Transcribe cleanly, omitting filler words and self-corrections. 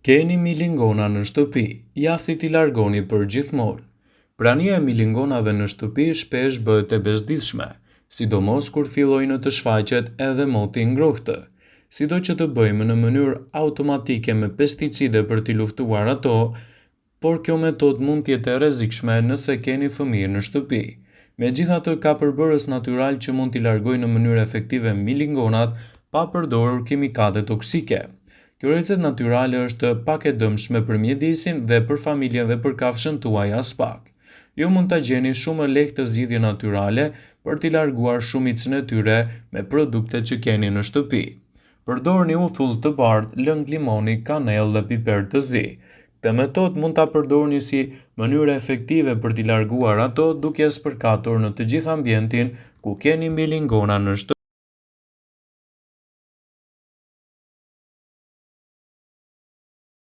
Keni milingona në shtëpi, ja si t'i largoni për gjithmonë. Prania e milingonave në shtëpi shpesh bëhet e bezdisshme, sidomos kur fillojnë të shfaqet edhe moti ngrohtë. Sido që të bëjmë në mënyrë automatike me pesticide për t'i luftuar ato, por kjo metodë mund t'jetë e rrezikshme nëse keni fëmijë në shtëpi. Megjithatë, ka përbërës natyral që mund t'i largojnë në mënyrë efektive milingonat pa përdorur kimikate toksike. Kjo recetë natyrale është pak e dëmshme për mjedisin dhe për familjen dhe për kafshën tuaj as pak. Ju mund ta gjeni shumë lehtë zgjidhje natyrale për t'i larguar shumicën e tyre me produktet që keni në shtëpi. Përdorni uthull të bardhë, lëng limoni, kanellë dhe piper të zi. Këtë metodë mund ta përdorni si mënyrë efektive për t'i larguar ato duke spërkatur në të gjithë ambientin ku keni milingona në shtëpi.